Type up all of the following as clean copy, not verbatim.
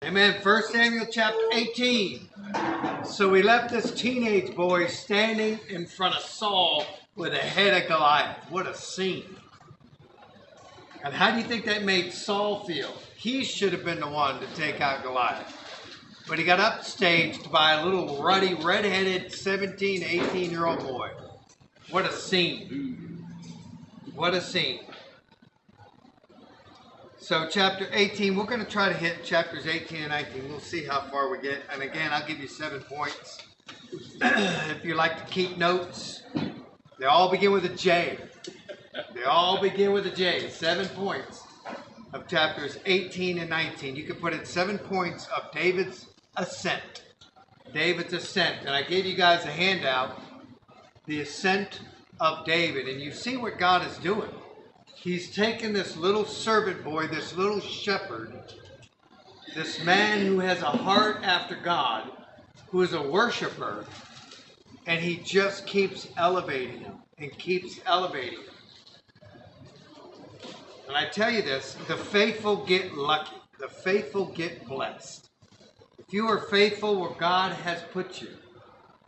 Amen. 1 Samuel chapter 18. So we left this teenage boy standing in front of Saul with the head of Goliath. What a scene. And how do you think that made Saul feel? He should have been the one to take out Goliath. But he got upstaged by a little ruddy, red-headed 17, 18-year-old boy. What a scene. What a scene. So chapter 18, we're going to try to hit chapters 18 and 19. We'll see how far we get. And again, I'll give you 7 points. If you like to keep notes, they all begin with a J. They all begin with a J. 7 points of chapters 18 and 19. You can put in 7 points of David's ascent. David's ascent. And I gave you guys a handout, the ascent of David. And you see what God is doing. He's taken this little servant boy, this little shepherd, this man who has a heart after God, who is a worshiper, and he just keeps elevating him and keeps elevating him. And I tell you this, the faithful get lucky. The faithful get blessed. If you are faithful where God has put you,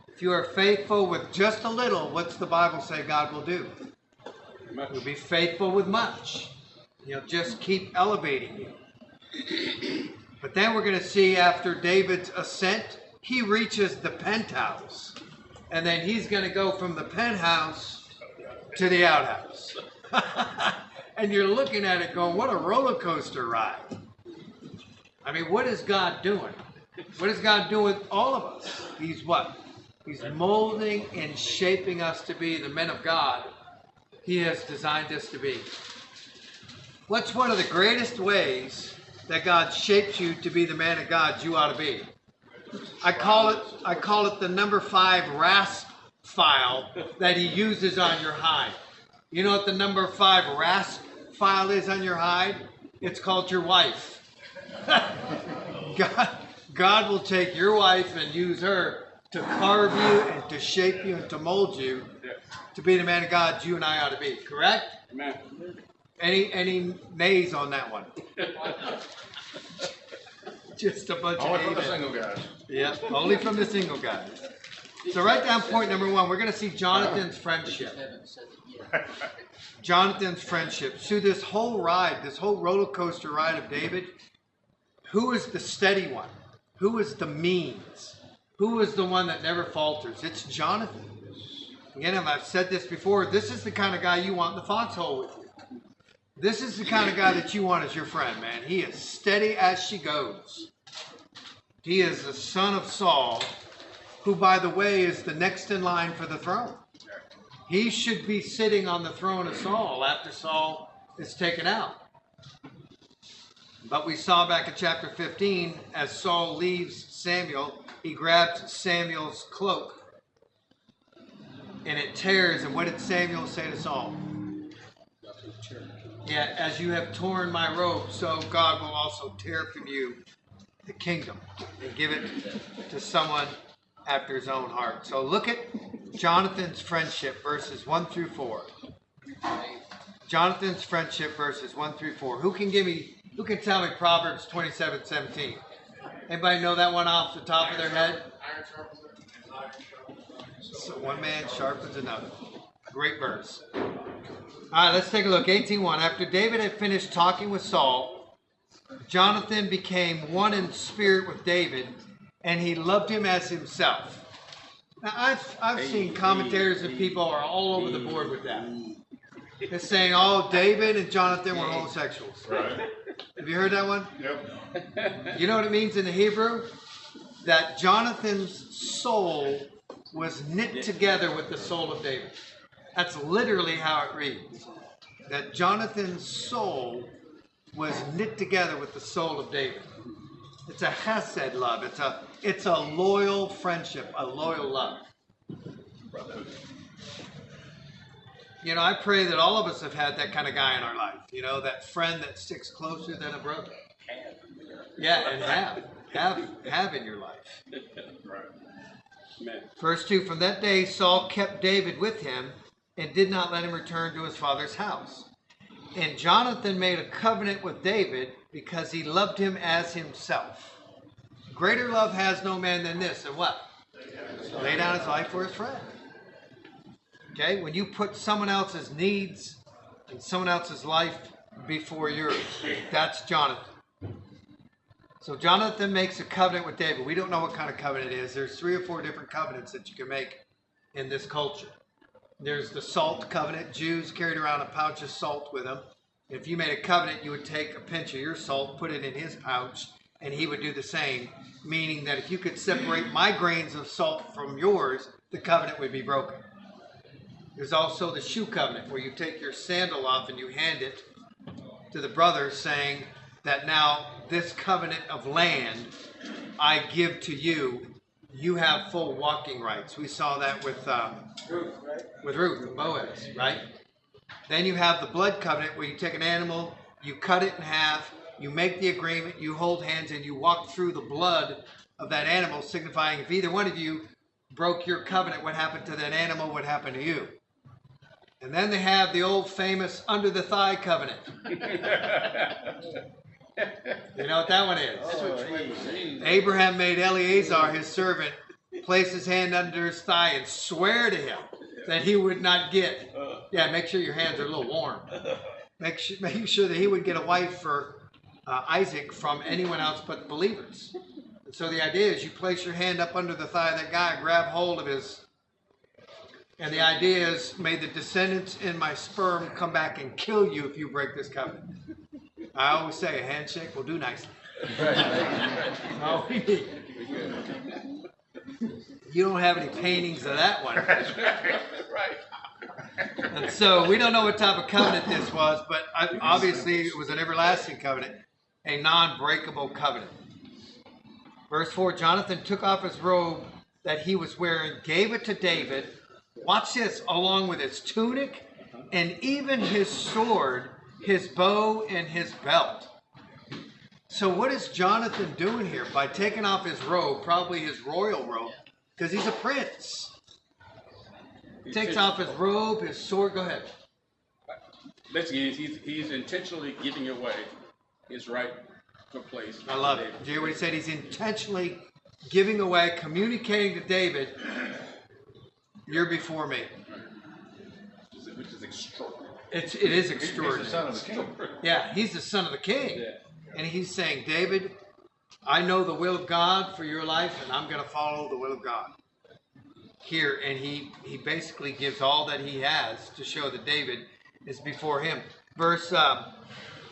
if you are faithful with just a little, what's the Bible say God will do? You'll be faithful with much. He'll just keep elevating you. But then we're going to see after David's ascent, he reaches the penthouse. And then he's going to go from the penthouse to the outhouse. And you're looking at it going, what a roller coaster ride. I mean, what is God doing? What is God doing with all of us? He's what? He's molding and shaping us to be the men of God He has designed us to be. What's one of the greatest ways that God shapes you to be the man of God you ought to be? I call it the number 5 rasp file that he uses on your hide. You know what the number 5 rasp file is on your hide? It's called your wife. God will take your wife and use her to carve you and to shape you and to mold you to be the man of God you and I ought to be. Correct? Amen. Any nays on that one? Just a bunch Only of from the amen. single guys. Yeah, only from the single guys. So write down point number 1. We're going to see Jonathan's friendship. Jonathan's friendship. Through this whole ride, this whole roller coaster ride of David, who is the steady one? Who is the means? Who is the one that never falters? It's Jonathan. Again, I've said this before. This is the kind of guy you want in the foxhole with you. This is the kind of guy that you want as your friend, man. He is steady as she goes. He is the son of Saul, who, by the way, is the next in line for the throne. He should be sitting on the throne of Saul after Saul is taken out. But we saw back in chapter 15, as Saul leaves Samuel, he grabs Samuel's cloak. And it tears. And what did Samuel say to Saul? Yeah, as you have torn my robe, so God will also tear from you the kingdom and give it to someone after his own heart. So look at Jonathan's friendship, verses 1 through 4. Jonathan's friendship, verses 1 through 4. Who can tell me Proverbs 27:17? Anybody know that one off the top of their head? So one man sharpens another. Great verse. All right, let's take a look. 18:1. After David had finished talking with Saul, Jonathan became one in spirit with David, and he loved him as himself. Now, I've seen commentators and people are all over the board with that. They're saying, oh, David and Jonathan were homosexuals. Right. Have you heard that one? Yep. You know what it means in the Hebrew? That Jonathan's soul was knit together with the soul of David. That's literally how it reads. That Jonathan's soul was knit together with the soul of David. It's a chesed love. It's a loyal friendship, a loyal love. You know, I pray that all of us have had that kind of guy in our life. You know, that friend that sticks closer than a brother. Yeah, and have in your life. Right. Amen. Verse 2, from that day Saul kept David with him and did not let him return to his father's house. And Jonathan made a covenant with David because he loved him as himself. Greater love has no man than this. And what? Lay down his life for his friend. Okay? When you put someone else's needs and someone else's life before yours, that's Jonathan. So Jonathan makes a covenant with David. We don't know what kind of covenant it is. There's 3 or 4 different covenants that you can make in this culture. There's the salt covenant. Jews carried around a pouch of salt with them. If you made a covenant, you would take a pinch of your salt, put it in his pouch, and he would do the same, meaning that if you could separate my grains of salt from yours, the covenant would be broken. There's also the shoe covenant, where you take your sandal off and you hand it to the brother, saying that now this covenant of land I give to you. You have full walking rights. We saw that with Ruth and Boaz, right? Then you have the blood covenant, where you take an animal, you cut it in half, you make the agreement, you hold hands, and you walk through the blood of that animal, signifying if either one of you broke your covenant, what happened to that animal would happen to you. And then they have the old famous under the thigh covenant. You know what that one is? Abraham made Eleazar, his servant, place his hand under his thigh and swear to him that he would not get. Yeah, make sure your hands are a little warm. Make sure that he would get a wife for Isaac from anyone else but believers. And so the idea is you place your hand up under the thigh of that guy, grab hold of his, and the idea is, may the descendants in my sperm come back and kill you if you break this covenant. I always say a handshake will do nicely. You don't have any paintings of that one. Right. And so we don't know what type of covenant this was, but obviously it was an everlasting covenant, a non-breakable covenant. Verse 4, Jonathan took off his robe that he was wearing, gave it to David. Watch this, along with his tunic and even his sword, his bow, and his belt. So what is Jonathan doing here? By taking off his robe, probably his royal robe, because he's a prince. He takes off his robe, his sword. Go ahead. Basically, he's intentionally giving away his rightful place. I love it. Did you hear what he said? He's intentionally giving away, communicating to David, you're before me. Which is extraordinary. It is extraordinary. He's the son of the king. Yeah, he's the son of the king. Yeah. And he's saying, David, I know the will of God for your life, and I'm going to follow the will of God. Here, and he basically gives all that he has to show that David is before him. Verse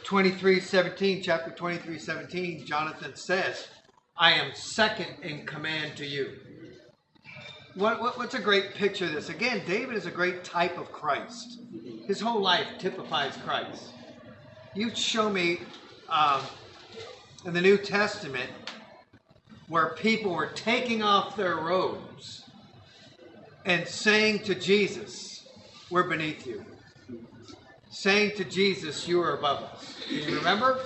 23:17, chapter 23:17, Jonathan says, I am second in command to you. What's a great picture of this? Again, David is a great type of Christ. His whole life typifies Christ. You show me in the New Testament where people were taking off their robes and saying to Jesus, we're beneath you. Saying to Jesus, you are above us. Do you remember?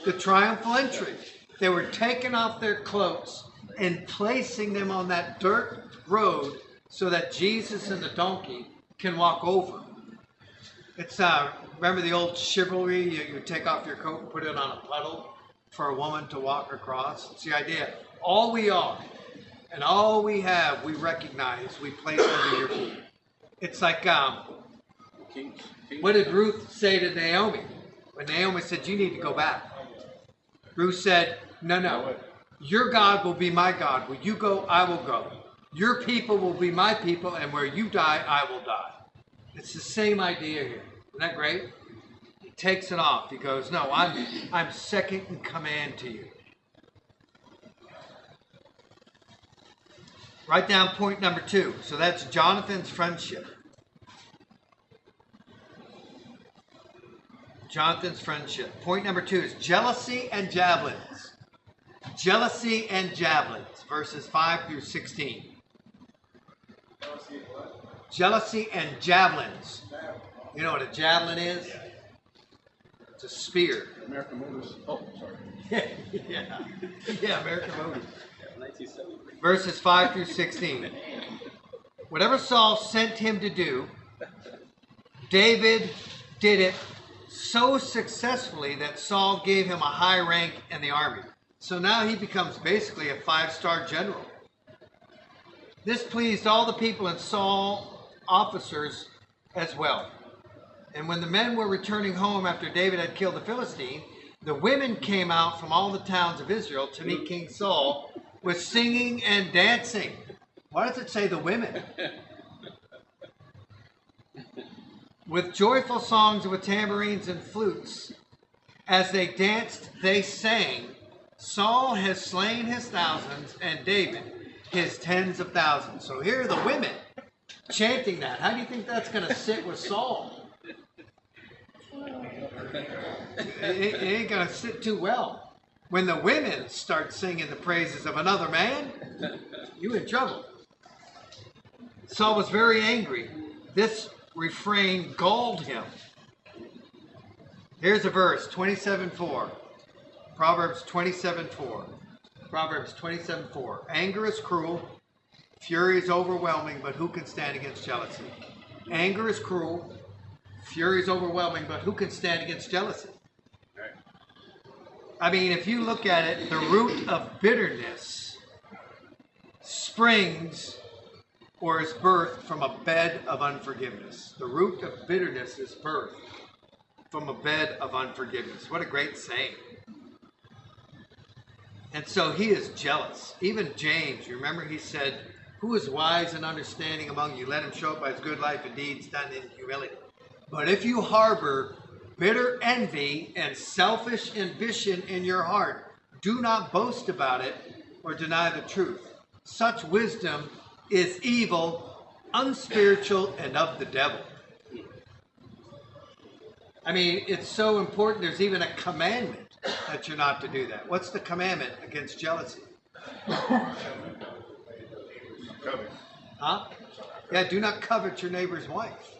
The triumphal entry. They were taking off their cloaks and placing them on that dirt road so that Jesus and the donkey can walk over. It's remember the old chivalry? You take off your coat and put it on a puddle for a woman to walk across. It's the idea. All we are and all we have, we recognize, we place under your feet. It's like, what did Ruth say to Naomi? When Naomi said, you need to go back. Ruth said, no. Your God will be my God. Where you go, I will go. Your people will be my people, and where you die, I will die. It's the same idea here. Isn't that great? He takes it off. He goes, no, I'm second in command to you. Write down point number 2. So that's Jonathan's friendship. Jonathan's friendship. Point number 2 is jealousy and javelins. Jealousy and javelins. Verses 5 through 16. Jealousy and javelins. You know what a javelin is? It's a spear. American Motors. Oh, sorry. Yeah, American Motors. Verses 5 through 16. Whatever Saul sent him to do, David did it so successfully that Saul gave him a high rank in the army. So now he becomes basically a 5-star general. This pleased all the people and Saul officers as well. And when the men were returning home after David had killed the Philistine, the women came out from all the towns of Israel to meet King Saul with singing and dancing. Why does it say the women? With joyful songs and with tambourines and flutes. As they danced, they sang, Saul has slain his thousands and David his tens of thousands. So here are the women chanting that. How do you think that's going to sit with Saul? It ain't going to sit too well. When the women start singing the praises of another man, you in trouble. Saul was very angry. This refrain galled him. Here's a verse, 27:4. Proverbs 27:4. Proverbs 27:4. Anger is cruel, fury is overwhelming, but who can stand against jealousy? Anger is cruel, fury is overwhelming, but who can stand against jealousy? I mean, if you look at it, the root of bitterness springs or is birthed from a bed of unforgiveness. The root of bitterness is birthed from a bed of unforgiveness. What a great saying. And so he is jealous. Even James, you remember he said, who is wise and understanding among you? Let him show it by his good life and deeds done in humility. But if you harbor bitter envy and selfish ambition in your heart, do not boast about it or deny the truth. Such wisdom is evil, unspiritual, and of the devil. I mean, it's so important. There's even a commandment that you're not to do that. What's the commandment against jealousy? Huh? Yeah, do not covet your neighbor's wife.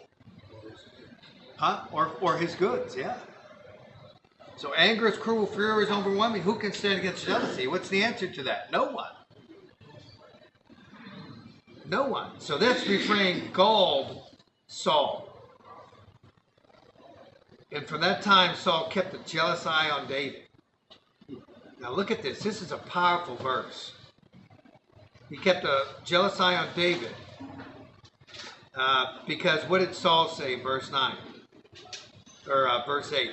Huh? Or his goods, yeah. So anger is cruel, fury is overwhelming. Who can stand against jealousy? What's the answer to that? No one. No one. So this refrain galled Saul. And from that time, Saul kept a jealous eye on David. Now look at this. This is a powerful verse. He kept a jealous eye on David. Because what did Saul say in verse 9? Or verse 8?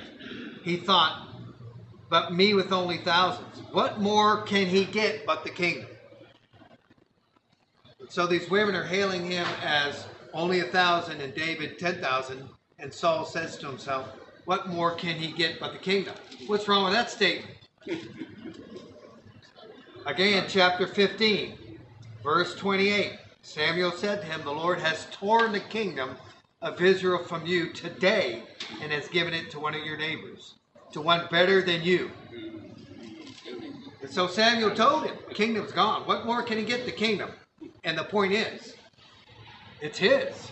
He thought, but me with only thousands. What more can he get but the kingdom? So these women are hailing him as only 1,000 and David 10,000. And Saul says to himself, what more can he get but the kingdom? What's wrong with that statement? Again, chapter 15, verse 28. Samuel said to him, the Lord has torn the kingdom of Israel from you today and has given it to one of your neighbors, to one better than you. And so Samuel told him, the kingdom's gone. What more can he get? The kingdom. And the point is, it's his.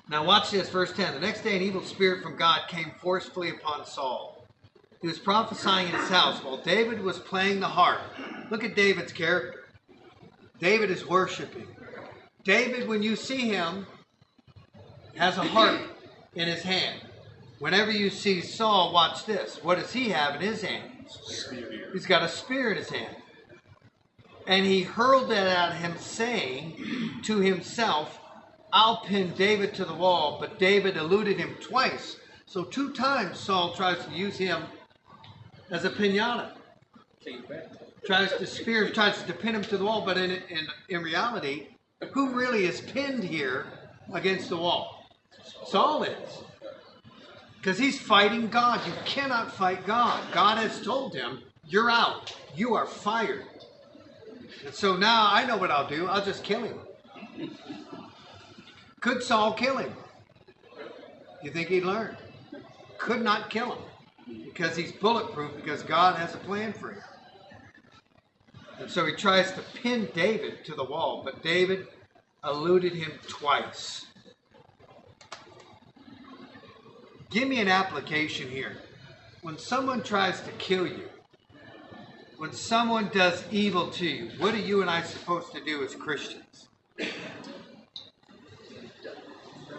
Now watch this, verse 10. The next day an evil spirit from God came forcefully upon Saul. He was prophesying in his house while David was playing the harp. Look at David's character. David is worshiping. David, when you see him, has a harp in his hand. Whenever you see Saul, watch this. What does he have in his hand? He's got a spear in his hand. And he hurled it at him, saying to himself, I'll pin David to the wall. But David eluded him twice. So 2 times Saul tries to use him as a piñata. Tries to spear him, tries to pin him to the wall. But in reality, who really is pinned here against the wall? Saul is. Because he's fighting God. You cannot fight God. God has told him, you're out. You are fired. And so now I know what I'll do. I'll just kill him. Could Saul kill him? You think he'd learn? Could not kill him. Because he's bulletproof, because God has a plan for him. And so he tries to pin David to the wall, but David eluded him twice. Give me an application here. When someone tries to kill you, when someone does evil to you, what are you and I supposed to do as Christians?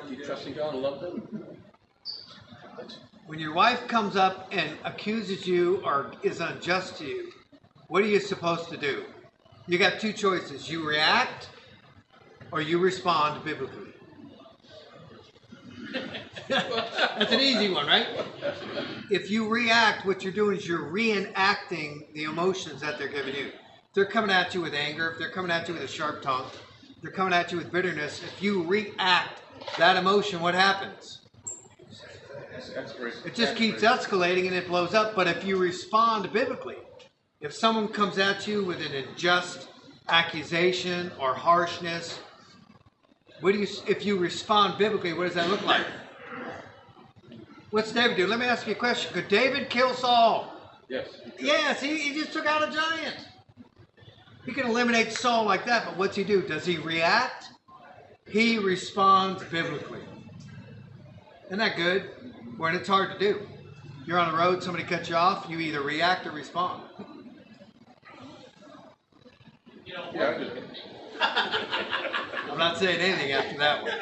Keep trusting God and love them. When your wife comes up and accuses you or is unjust to you, what are you supposed to do? You got two choices. You react or you respond biblically. That's an easy one, right? If you react, what you're doing is you're reenacting the emotions that they're giving you. If they're coming at you with anger, if they're coming at you with a sharp tongue, if they're coming at you with bitterness, if you react that emotion, what happens? That's great. It just keeps escalating and it blows up. But if you respond biblically, if someone comes at you with an unjust accusation or harshness, if you respond biblically, what does that look like? What's David do? Let me ask you a question. Could David kill Saul? Yes. Yes, he just took out a giant. He can eliminate Saul like that, but what's he do? Does he react? He responds biblically. Isn't that good? When it's hard to do. You're on the road, somebody cuts you off, you either react or respond. Yeah, I do. I'm not saying anything after that one.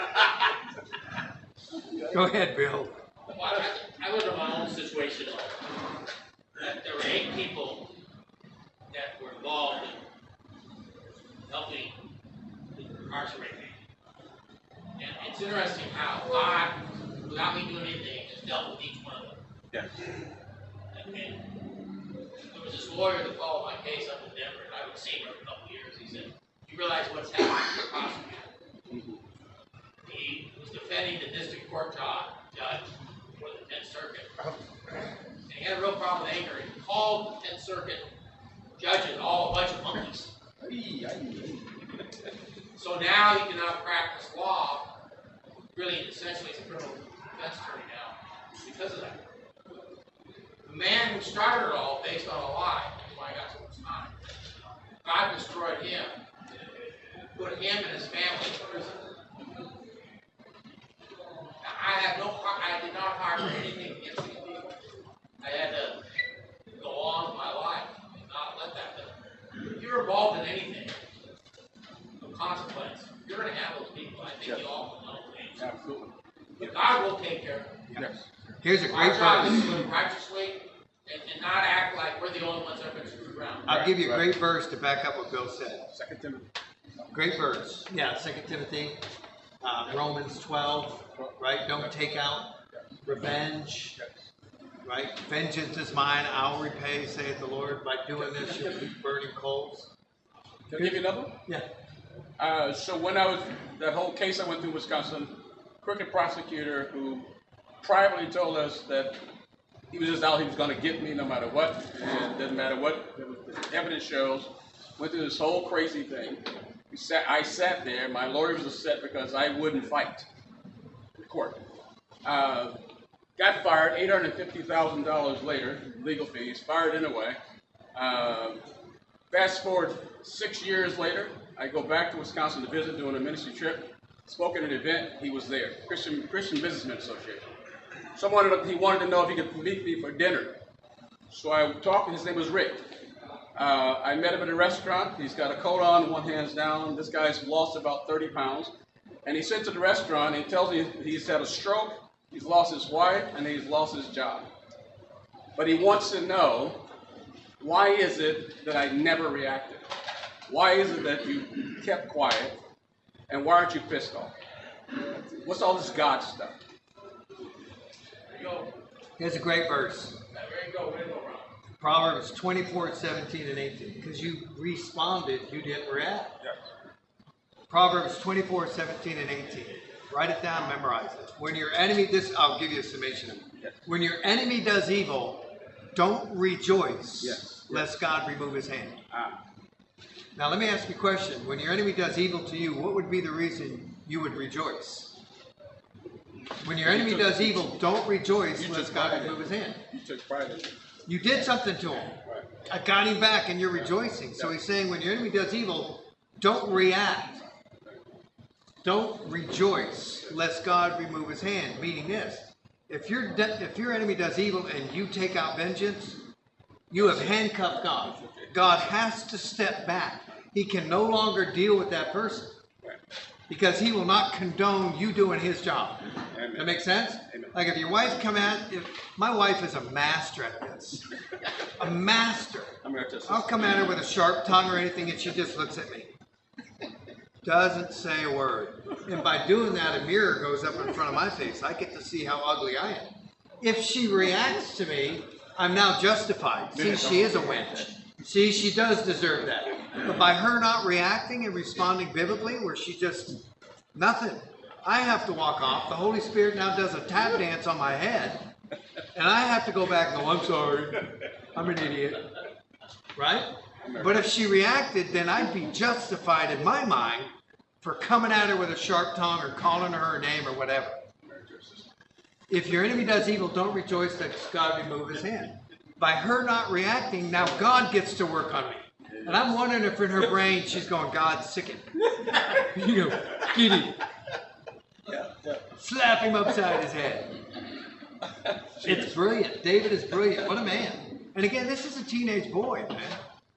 Go ahead, Bill. Well, I was in my own situation. That there were 8 people that were involved in helping incarcerate me. And it's interesting how God, without me doing anything, has dealt with each one of them. Yes. And there was this lawyer that followed my case up in Denver, and I would see him every couple of years. He said, "You realize what's happening to the prosecutor?" He was defending the district court judge for the 10th Circuit. And he had a real problem with anger. He called the 10th Circuit judges all a bunch of monkeys. So now he can now practice law, really essentially as a criminal defense attorney now, because of that. The man who started it all based on a lie, that's why I got so much time. God destroyed him, put him and his family in prison. I did not harbor anything against these people. I had to go on with my life and not let that happen. If you're involved in anything of consequence, you're going to have those people. I think you all know things. Absolutely. But God will take care of them. Yes. Here's a Our great job is verse. to live righteously and not act like we're the only ones that have been screwed around. I'll give you a great verse to back up what Bill said. 2 Timothy. Great verse. Yeah, 2 Timothy, Romans 12, right? Don't take out revenge, right? Vengeance is mine, I'll repay, saith the Lord. By doing this, you'll be burning coals. Can I give you another one? Yeah. So when I was, that whole case I went through in Wisconsin, crooked prosecutor who privately told us that he was just out, he was going to get me no matter what, and it doesn't matter what the evidence shows. Went through this whole crazy thing. I sat there, my lawyer was upset because I wouldn't fight in court. Got fired, $850,000 later, legal fees, fired anyway. Fast forward 6 years later, I go back to Wisconsin to visit, doing a ministry trip. Spoke at an event, he was there, Christian Businessmen Association. He wanted to know if he could meet me for dinner. So I talked, his name was Rick. I met him at a restaurant. He's got a coat on, one hand's down. This guy's lost about 30 pounds. And he sits at the restaurant and he tells me he's had a stroke, he's lost his wife, and he's lost his job. But he wants to know, why is it that I never reacted? Why is it that you kept quiet? And why aren't you pissed off? What's all this God stuff? Here's a great verse. There you go, Ron. Proverbs 24, 17, and 18. Because you responded, you didn't react. Yes. Proverbs 24, 17, and 18. Write it down, memorize it. When your enemy, I'll give you a summation of it. Yes. When your enemy does evil, don't rejoice, Yes. lest God remove his hand. Ah. Now let me ask you a question. When your enemy does evil to you, what would be the reason you would rejoice? When your enemy does evil, don't rejoice, lest God remove his hand. You took pride in it. You did something to him. Right. I got him back and you're rejoicing. So he's saying when your enemy does evil, don't react. Don't rejoice, lest God remove his hand. Meaning this, if your enemy does evil and you take out vengeance, you have handcuffed God. God has to step back. He can no longer deal with that person. because he will not condone you doing his job. Amen. That makes sense? Amen. Like if your wife my wife is a master at this. A master. I'm going to test I'll come at her with a sharp tongue or anything and she just looks at me. Doesn't say a word. And by doing that, a mirror goes up in front of my face. I get to see how ugly I am. If she reacts to me, I'm now justified. See, she is a wench. See, she does deserve that. But by her not reacting and responding biblically, where she just, nothing. I have to walk off. The Holy Spirit now does a tap dance on my head. And I have to go back and go, I'm sorry. I'm an idiot. Right? But if she reacted, then I'd be justified in my mind for coming at her with a sharp tongue or calling her name or whatever. If your enemy does evil, don't rejoice that God remove his hand. By her not reacting, now God gets to work on me. And I'm wondering if in her brain she's going, God, sick him. You know, get him. Slap him upside his head. It's brilliant. David is brilliant. What a man. And again, this is a teenage boy, man.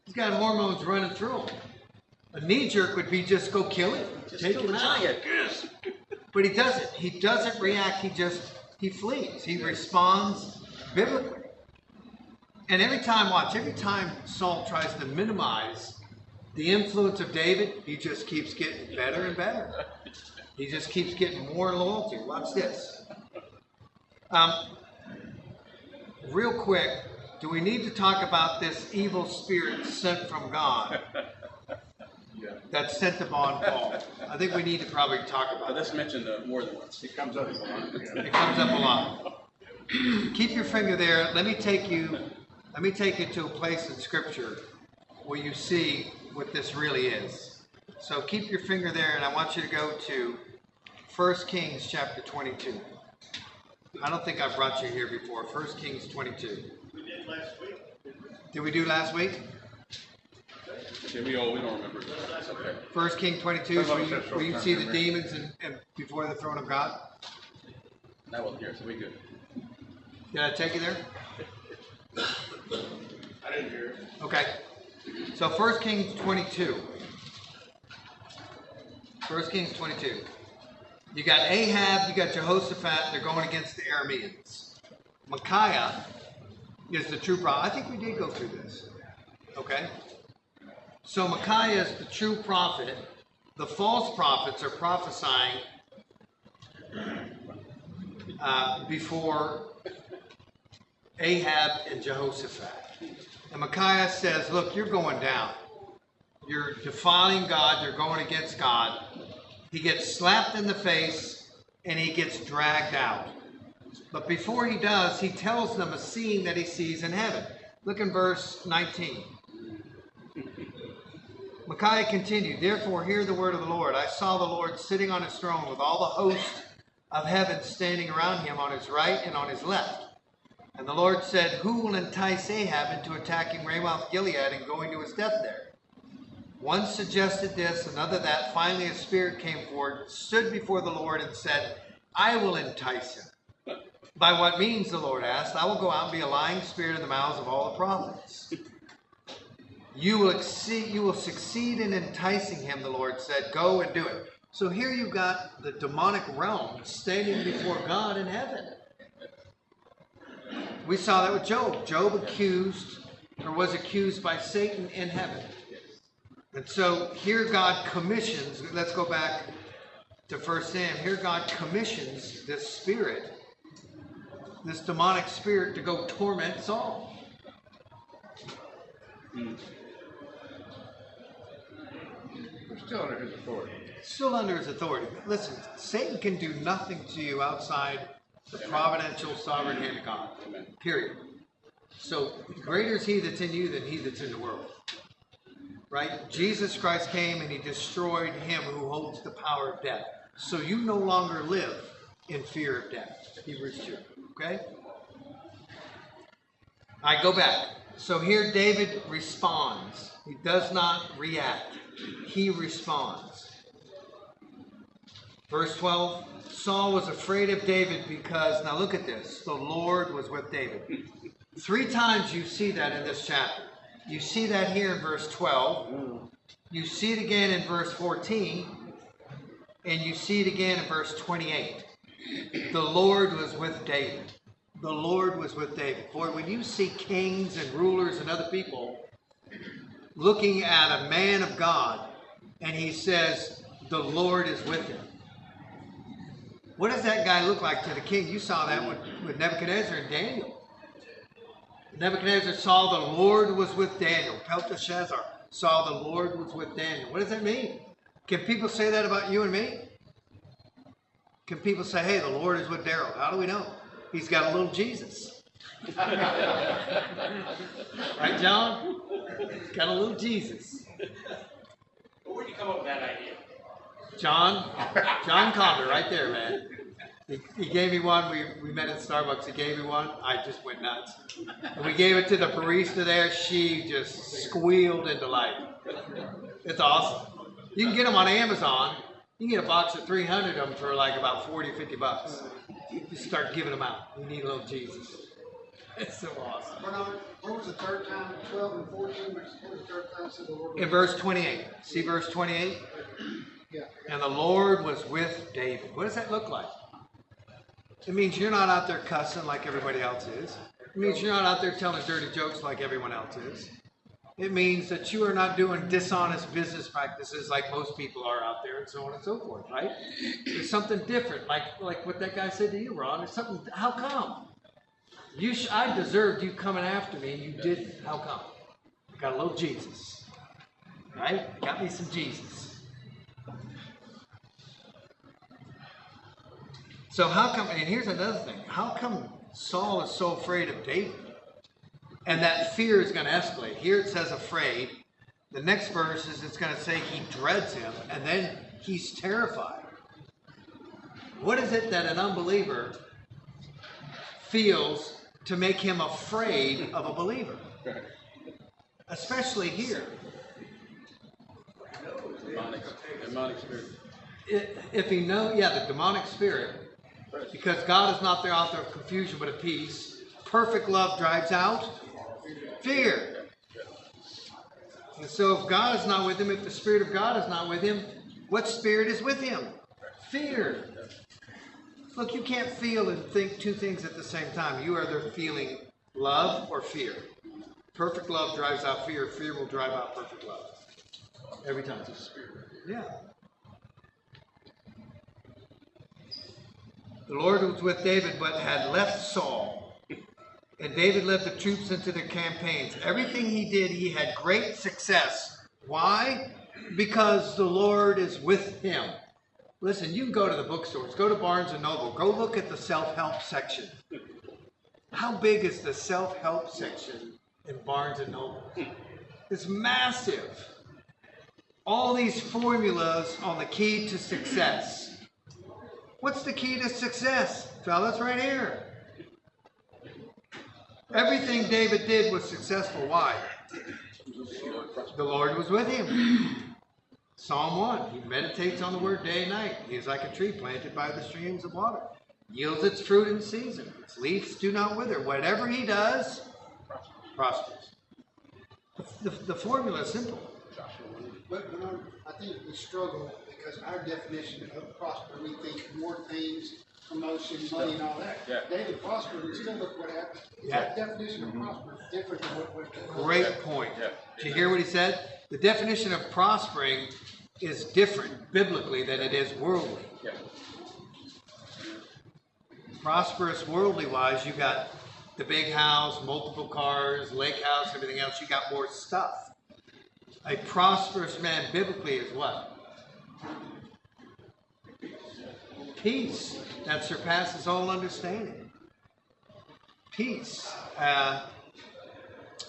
He's got hormones running through him. A knee jerk would be just go kill him. Take him out. Yes. But he doesn't. He doesn't react. He flees. He responds biblically. And every time Saul tries to minimize the influence of David, he just keeps getting better and better. He just keeps getting more loyalty. Watch this. Real quick, do we need to talk about this evil spirit sent from God that's sent upon Paul? I think we need to probably talk about But let's mention more than once. It comes up a lot. it. It comes up a lot. Keep your finger there. Let me take you to a place in Scripture where you see what this really is. So keep your finger there, and I want you to go to 1 Kings chapter 22. I don't think I brought you here before. 1 Kings 22. We did last week. Did we do last week? Okay, we don't remember. That's okay. 1 King 22, where you see the demons and before the throne of God? That wasn't here, so we good. Did I take you there? I didn't hear it. Okay. So 1 Kings 22. 1 Kings 22. You got Ahab, you got Jehoshaphat, they're going against the Arameans. Micaiah is the true prophet. I think we did go through this. Okay? So Micaiah is the true prophet. The false prophets are prophesying before Ahab and Jehoshaphat. And Micaiah says, look, you're going down. You're defiling God. You're going against God. He gets slapped in the face and he gets dragged out. But before he does, he tells them a scene that he sees in heaven. Look in verse 19. Micaiah continued, therefore hear the word of the Lord. I saw the Lord sitting on his throne with all the host of heaven standing around him on his right and on his left. And the Lord said, who will entice Ahab into attacking Ramoth Gilead and going to his death there? One suggested this, another that. Finally, a spirit came forward, stood before the Lord, and said, I will entice him. By what means, the Lord asked. I will go out and be a lying spirit in the mouths of all the prophets. You will succeed in enticing him, the Lord said. Go and do it. So here you've got the demonic realm standing before God in heaven. We saw that with Job. Job was accused by Satan in heaven. And so here God commissions, let's go back to 1 Sam. Here God commissions this spirit, this demonic spirit, to go torment Saul. We're still under his authority. Still under his authority. Listen, Satan can do nothing to you outside the providential sovereign hand of God. Period. So greater is he that's in you than he that's in the world. Right? Jesus Christ came and he destroyed him who holds the power of death. So you no longer live in fear of death. Hebrews 2. Okay? I go back. So here David responds. He does not react. He responds. Verse 12. Saul was afraid of David because, now look at this, the Lord was with David. 3 times you see that in this chapter. You see that here in verse 12. You see it again in verse 14. And you see it again in verse 28. The Lord was with David. The Lord was with David. Boy, when you see kings and rulers and other people looking at a man of God, and he says, the Lord is with him. What does that guy look like to the king? You saw that with Nebuchadnezzar and Daniel. Nebuchadnezzar saw the Lord was with Daniel. Belteshazzar saw the Lord was with Daniel. What does that mean? Can people say that about you and me? Can people say, hey, the Lord is with Daryl? How do we know? He's got a little Jesus. Right, John? Got a little Jesus. Well, where'd you come up with that idea? John Conder, right there, man. He gave me one. We met at Starbucks. He gave me one. I just went nuts. And we gave it to the barista there. She just squealed in delight. It's awesome. You can get them on Amazon. You can get a box of 300 of them for like about 40 or 50 bucks. You start giving them out. You need a little Jesus. It's so awesome. Bernard, what was the third time? 12 and 14? What was the third time said the Lord? In verse 28. See verse 28? Yeah. And the Lord was with David. What does that look like? It means you're not out there cussing like everybody else is. It means you're not out there telling dirty jokes like everyone else is. It means that you are not doing dishonest business practices like most people are out there, and so on and so forth, right? There's something different, like what that guy said to you, Ron. There's something. How come? I deserved you coming after me, and you didn't. How come? I got a little Jesus, right? Got me some Jesus. So how come? And here's another thing. How come Saul is so afraid of David? And that fear is going to escalate. Here it says afraid. The next verse is it's going to say he dreads him, and then he's terrified. What is it that an unbeliever feels to make him afraid of a believer? Especially here. Demonic spirit. If he knows, the demonic spirit, because God is not the author of confusion but of peace. Perfect love drives out fear. And so if God is not with him, if the Spirit of God is not with him, what spirit is with him? Fear. Look, you can't feel and think two things at the same time. You are either feeling love or fear. Perfect love drives out fear. Fear will drive out perfect love. Every time. It's a spirit. Yeah. The Lord was with David, but had left Saul. And David led the troops into their campaigns. Everything he did, he had great success. Why? Because the Lord is with him. Listen, you can go to the bookstores. Go to Barnes & Noble. Go look at the self-help section. How big is the self-help section in Barnes & Noble? It's massive. All these formulas on the key to success. What's the key to success? Fellas, right here. Everything David did was successful. Why? The Lord was with him. Psalm 1. He meditates on the word day and night. He is like a tree planted by the streams of water. Yields its fruit in season. Its leaves do not wither. Whatever he does, prospers. The formula is simple. But I think we struggle because our definition of prosper, we think more things, promotion, money, and all that. Yeah. David prospered, and still look what happened. Yeah. That definition of prosper is different than what Great point. Yeah. Did you hear what he said? The definition of prospering is different biblically than it is worldly. Yeah. Prosperous worldly wise, you got the big house, multiple cars, lake house, everything else. You got more stuff. A prosperous man biblically is what? Peace that surpasses all understanding. Peace. A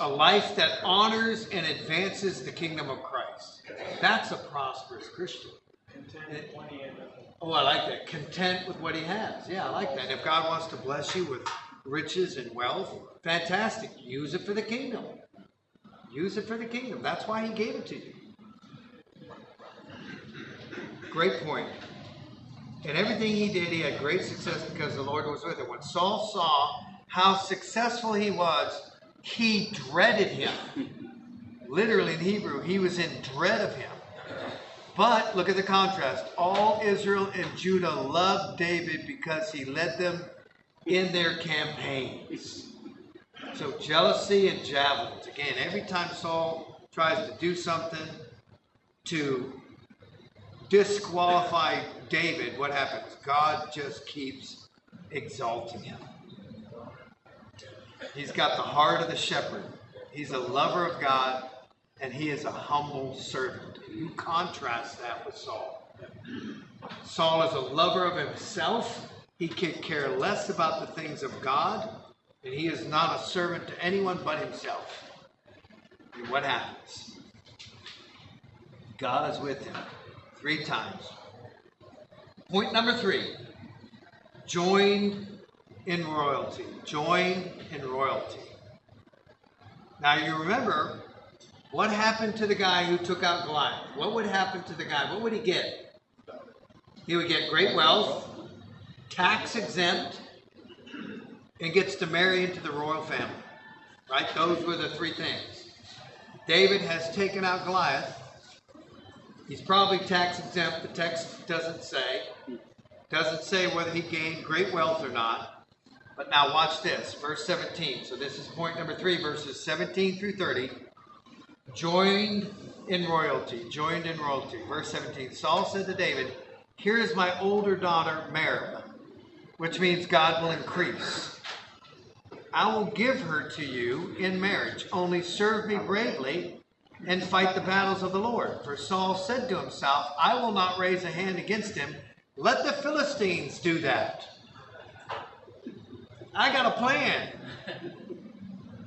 life that honors and advances the kingdom of Christ. That's a prosperous Christian. Oh, I like that. Content with what he has. Yeah, I like that. If God wants to bless you with riches and wealth, fantastic. Use it for the kingdom. Use it for the kingdom. That's why he gave it to you. Great point. And everything he did, he had great success because the Lord was with him. When Saul saw how successful he was, he dreaded him. Literally in Hebrew, he was in dread of him. But look at the contrast. All Israel and Judah loved David because he led them in their campaigns. So jealousy and javelins. Again, every time Saul tries to do something to disqualify David, what happens? God just keeps exalting him. He's got the heart of the shepherd. He's a lover of God, and he is a humble servant. You contrast that with Saul. Saul is a lover of himself. He could care less about the things of God, and he is not a servant to anyone but himself. And what happens? God is with him 3 times. Point number 3. Joined in royalty. Joined in royalty. Now you remember what happened to the guy who took out Goliath. What would happen to the guy? What would he get? He would get great wealth, tax exempt, and gets to marry into the royal family. Right? Those were the 3 things. David has taken out Goliath. He's probably tax exempt. The text doesn't say. Doesn't say whether he gained great wealth or not. But now watch this. Verse 17. So this is point number 3, verses 17 through 30. Joined in royalty. Joined in royalty. Verse 17. Saul said to David, "Here is my older daughter Merab," which means God will increase. "I will give her to you in marriage. Only serve me bravely and fight the battles of the Lord." For Saul said to himself, "I will not raise a hand against him. Let the Philistines do that." I got a plan.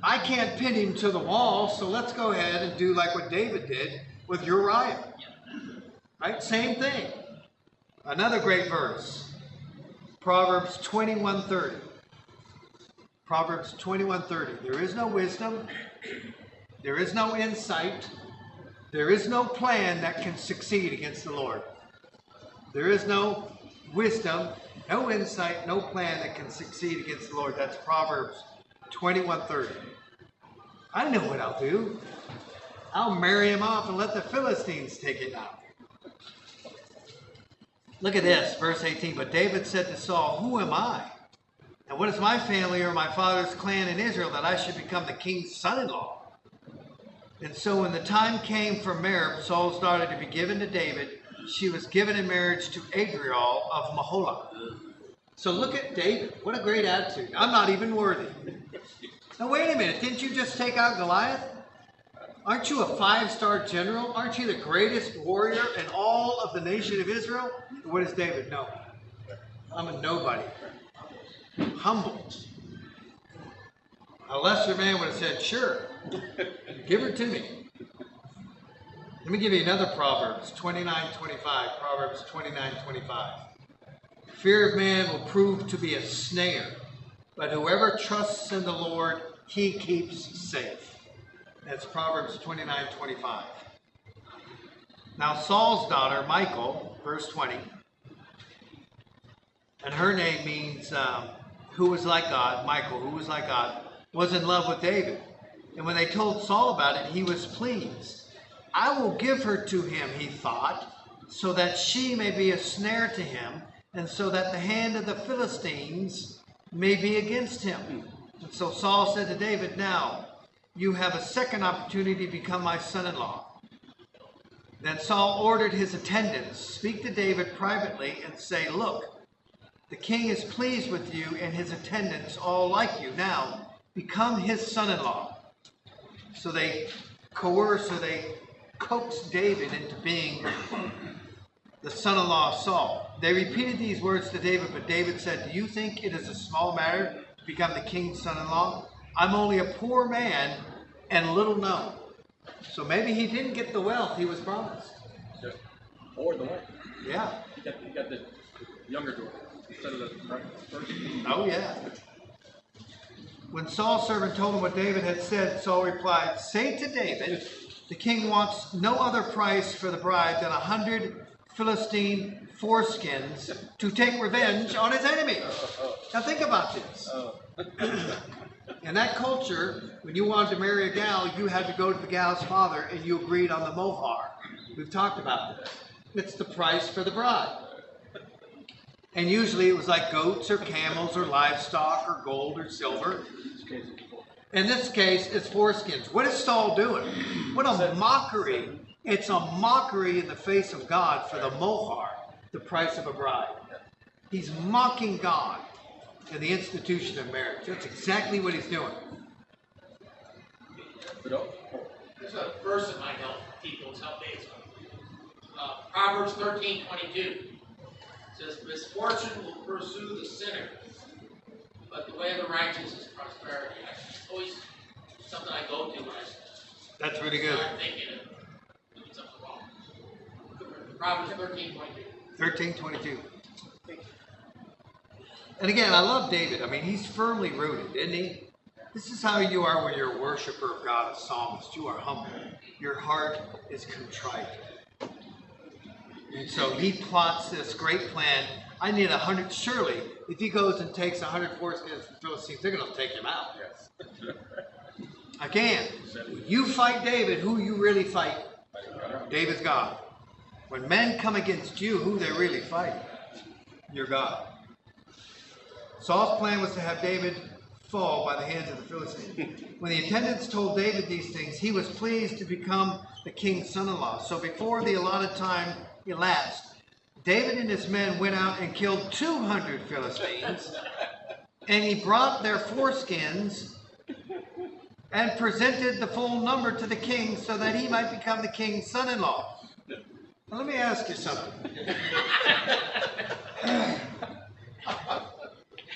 I can't pin him to the wall, so let's go ahead and do like what David did with Uriah. Right? Same thing. Another great verse. Proverbs 21:30. Proverbs 21:30. There is no wisdom. There is no insight. There is no plan that can succeed against the Lord. There is no wisdom, no insight, no plan that can succeed against the Lord. That's Proverbs 21:30. I know what I'll do. I'll marry him off and let the Philistines take it out. Look at this, verse 18. But David said to Saul, "Who am I? And what is my family or my father's clan in Israel that I should become the king's son-in-law?" And so when the time came for Merab, Saul's daughter, to be given to David, she was given in marriage to Adriel of Maholah. So look at David. What a great attitude. I'm not even worthy. Now wait a minute. Didn't you just take out Goliath? Aren't you a 5-star general? Aren't you the greatest warrior in all of the nation of Israel? What does David know? I'm a nobody. Humble. A lesser man would have said, "Sure, give her to me." Let me give you another Proverbs 29:25. Proverbs 29:25. Fear of man will prove to be a snare, but whoever trusts in the Lord, he keeps safe. That's Proverbs 29:25. Now Saul's daughter, Michal, verse 20, and her name means who was like God, Michal, who was like God, was in love with David. And when they told Saul about it, he was pleased. "I will give her to him," he thought, "so that she may be a snare to him, and so that the hand of the Philistines may be against him." And so Saul said to David, "Now you have a second opportunity to become my son-in-law." Then Saul ordered his attendants, "Speak to David privately and say, 'Look, the king is pleased with you and his attendants all like you. Now become his son-in-law.'" So they coaxed David into being the son-in-law of Saul. They repeated these words to David, but David said, "Do you think it is a small matter to become the king's son-in-law? I'm only a poor man and little known." So maybe he didn't get the wealth he was promised. Or the way. Yeah. He got the younger daughter instead of the first. Oh, yeah. When Saul's servant told him what David had said, Saul replied, "Say to David, the king wants no other price for the bride than 100 Philistine foreskins to take revenge on his enemy." Now think about this. In that culture, when you wanted to marry a gal, you had to go to the gal's father and you agreed on the mohar. We've talked about this. It's the price for the bride. And usually it was like goats or camels or livestock or gold or silver. In this case, it's foreskins. What is Saul doing? What a mockery. It's a mockery in the face of God for the mohar, the price of a bride. He's mocking God and the institution of marriage. That's exactly what he's doing. There's a verse that might help people. It's helped me. Proverbs 13:22 says, "Misfortune will pursue the sinner, but the way of the righteous is prosperity." It's always something I go to when I That's really good. start thinking of doing something wrong. Proverbs 13:22. 13:22. And again, I love David. I mean, he's firmly rooted, isn't he? This is how you are when you're a worshiper of God, a psalmist. You are humble. Your heart is contrite. And so he plots this great plan. I need 100. Surely, if he goes and takes 100 foreskins from the Philistines, they're going to take him out. Again, you fight David, who you really fight? David's God. When men come against you, who they really fight? Your God. Saul's plan was to have David fall by the hands of the Philistines. When the attendants told David these things, he was pleased to become the king's son-in-law. So before the allotted time elapsed, David and his men went out and killed 200 Philistines, and he brought their foreskins and presented the full number to the king so that he might become the king's son-in-law. Now, let me ask you something.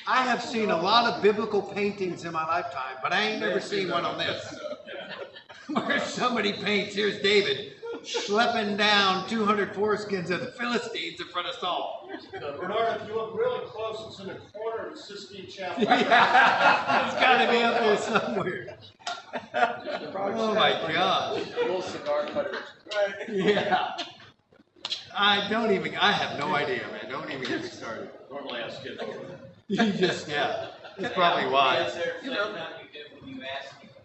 I have seen a lot of biblical paintings in my lifetime, but I ain't never seen one on this. Where somebody paints, here's David schlepping down 200 foreskins of the Philistines in front of Saul. Bernard, if you look really close, it's in the corner of the Sistine Chapel. Yeah, it's got to be up there somewhere. Oh my gosh. Little cigar cutters. Yeah. I have no idea, man. Don't even get me started. Normally I skip over that. You just, yeah. That's probably why.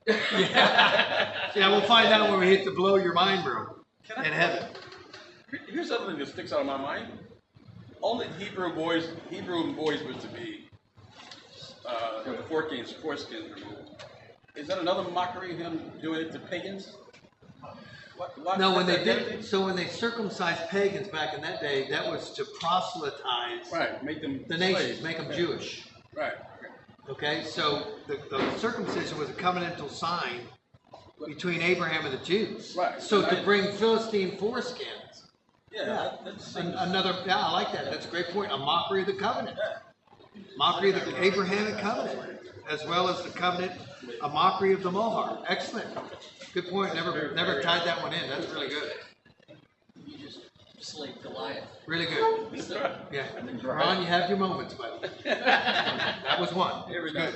Yeah, we'll find out when we hit the blow your mind room in heaven. Here's something that sticks out of my mind. Only Hebrew boys was to be the foreskins removed. Is that another mockery of him doing it to pagans? No, when they circumcised pagans back in that day, that was to proselytize Make them the slaves. nations, make them Jewish. Right. Okay, so the circumcision was a covenantal sign between Abraham and the Jews. Right. So to bring Philistine foreskins, That's I like that. That's a great point. A mockery of the covenant, mockery of the Abrahamic covenant, as well as the covenant, a mockery of the mohar. Excellent. Good point. Never tied that one in. That's really good. You just slayed Goliath. Really good. Yeah. Ron, you have your moments, buddy. That was one. It was good.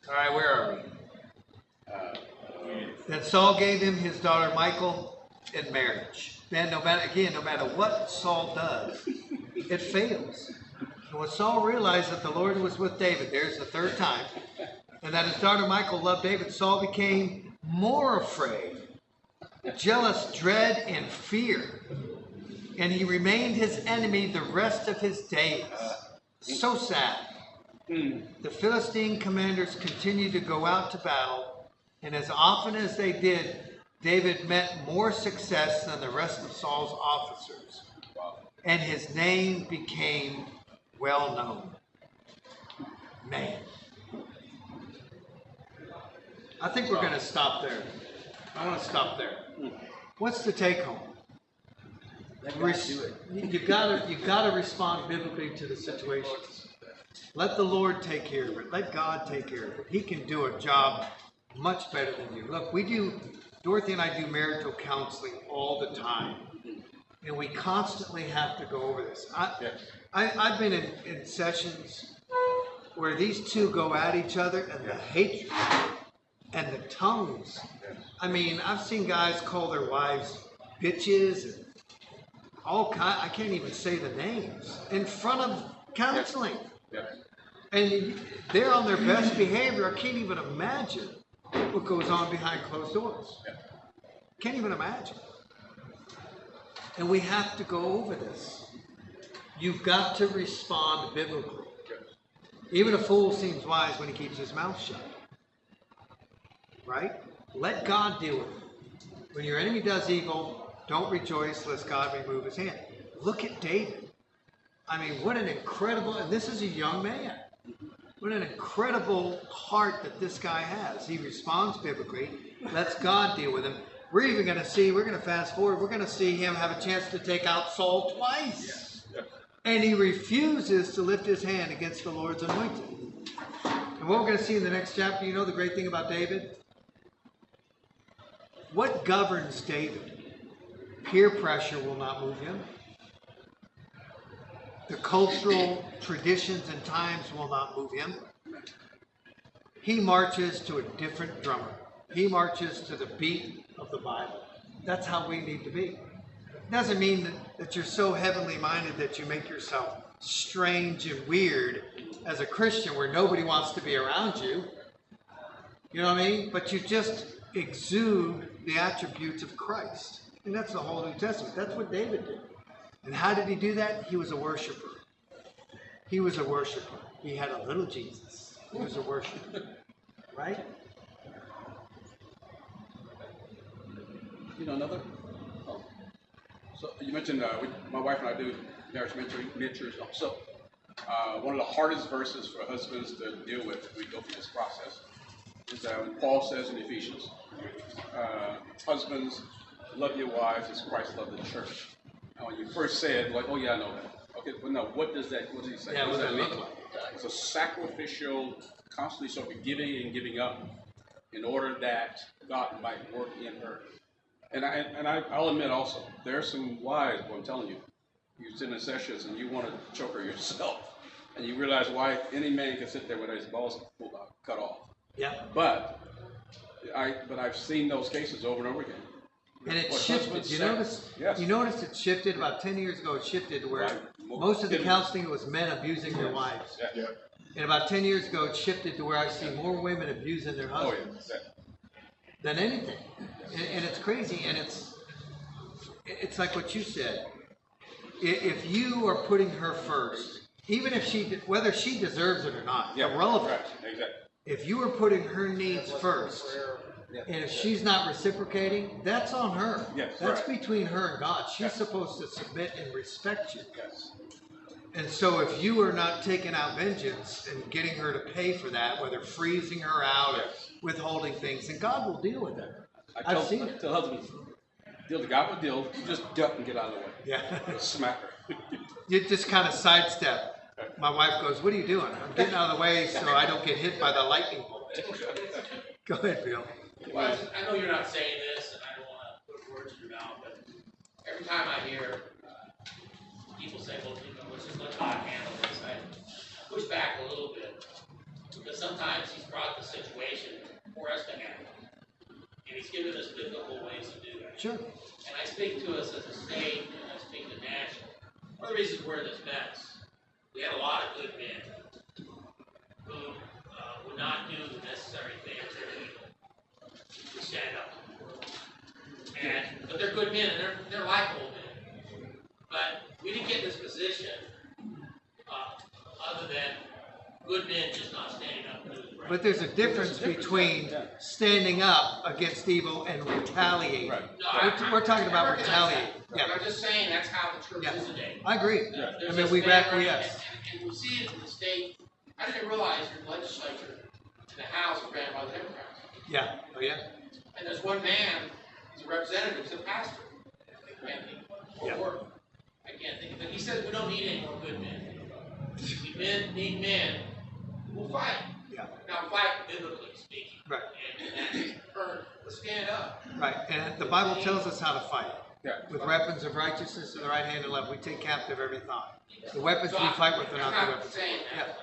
All right, where are we? Then Saul gave him his daughter Michal in marriage. Man, no matter what Saul does, it fails. And when Saul realized that the Lord was with David, there's the third time, and that his daughter Michal loved David, Saul became more afraid, jealous, dread, and fear. And he remained his enemy the rest of his days. So sad. The Philistine commanders continued to go out to battle, and as often as they did, David met more success than the rest of Saul's officers. And his name became well known. Man. I think we're going to stop there. I want to stop there. What's the take home? You've got to respond biblically to the situation. Let the Lord take care of it. Let God take care of it. He can do a job much better than you. Look, Dorothy and I do marital counseling all the time. And we constantly have to go over this. I've been in sessions where these two go at each other, and the hatred and the tongues. I mean, I've seen guys call their wives bitches and all kind. I can't even say the names in front of counseling. And they're on their best behavior. I can't even imagine what goes on behind closed doors. Can't even imagine. And we have to go over this. You've got to respond biblically. Even a fool seems wise when he keeps his mouth shut. Right? Let God deal with it. When your enemy does evil, don't rejoice lest God remove his hand. Look at David. I mean, what an incredible, and this is a young man. What an incredible heart that this guy has. He responds biblically, lets God deal with him. We're even going to see, we're going to fast forward, we're going to see him have a chance to take out Saul twice. And he refuses to lift his hand against the Lord's anointed. And what we're going to see in the next chapter, you know the great thing about David? What governs David? Peer pressure will not move him. The cultural traditions and times will not move him. He marches to a different drummer. He marches to the beat of the Bible. That's how we need to be. It doesn't mean that you're so heavenly minded that you make yourself strange and weird as a Christian where nobody wants to be around you. You know what I mean? But you just exude the attributes of Christ. And that's the whole New Testament. That's what David did. And how did he do that? He was a worshiper. He was a worshiper. He had a little Jesus. He was a worshiper. Right? You know another? Oh. So you mentioned my wife and I do marriage mentoring. So one of the hardest verses for husbands to deal with as we go through this process is when Paul says in Ephesians, husbands, love your wives as Christ loved the church. Now, when you first said, like, oh yeah, I know that. Okay, but no, what does he say? Yeah, what does that mean? look like? It's a sacrificial, constantly sort of giving and giving up in order that God might work in her. And I'll admit also, there are some wives, but I'm telling you, you sit in sessions and you want to choke her yourself, and you realize why any man can sit there with his balls cut off. Yeah. But I've seen those cases over and over again. And it What shifted. husbands You say. notice? Yes. You notice it shifted about 10 years ago. It shifted where Right. most of the counseling was men abusing their wives. Yeah. And about 10 years ago, it shifted to where I see more women abusing their Oh husbands yeah. than anything. And it's crazy. And it's like what you said. If you are putting her first, even if whether she deserves it or not, Yeah. irrelevant. Right. Exactly. If you are putting her needs first, and if she's not reciprocating, that's on her. Yes, That's right. between her and God. She's Yes. supposed to submit and respect you. Yes. And so if you are not taking out vengeance and getting her to pay for that, whether freezing her out or Yes. withholding things, then God will deal with her. I I've seen it. tell husbands, deal the God will deal. You just duck and get out of the way. Yeah. Smack her. You just kind of sidestep. My wife goes, "What are you doing?" "I'm getting out of the way so I don't get hit by the lightning bolt." Go ahead, Bill. Well, I know you're not saying this, and I don't want to put words in your mouth, but every time I hear people say, well, let's just let God handle this, I push back a little bit, because sometimes He's brought the situation for us to handle, and He's given us biblical ways to do that. Sure. And I speak to us as a state, and I speak to national. One of the reasons we're in this mess, we had a lot of good men who would not do the necessary things that are evil to stand up. But they're good men, and they're likable men. But we didn't get in this position other than good men just not standing up and doing right. But there's a difference between standing up against evil and retaliating. Right. No, We're talking about I recognize retaliating. that, Yeah. But I'm just saying that's how the church Yeah. is today. I agree. Yeah. I mean, we've acquiesced. And we see it in the state. I didn't realize your legislature in the House is ran by the Democrats. Yeah. Oh, yeah. And there's one man, he's a representative, he's a pastor. I can't think Yeah. or I can't think of it. He says we don't need any more good men. We need men who will fight. Yeah. Now fight biblically speaking. Right. And let's stand up. Right. And the Bible tells us how to fight. Yeah. With weapons of righteousness in the right hand and left, we take captive every thought. The weapons So we fight with are I'm not the weapons. saying that. Yeah.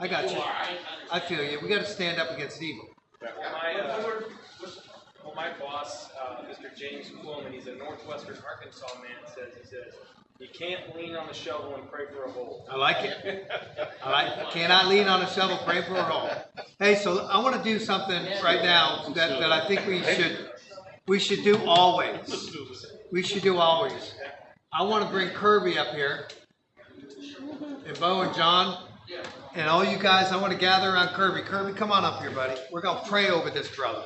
I got you. are, I feel you. We got to stand up against evil. My boss, Mr. James Quillman, he's a Northwestern Arkansas man, says, you can't lean on the shovel and pray for a hole. I like it. I like it. Cannot lean on a shovel, pray for a hole. Hey, so I want to do something right now that I think we should do always. We should do always. I want to bring Kirby up here. And Bo and John. And all you guys, I want to gather around Kirby. Kirby, come on up here, buddy. We're going to pray over this brother.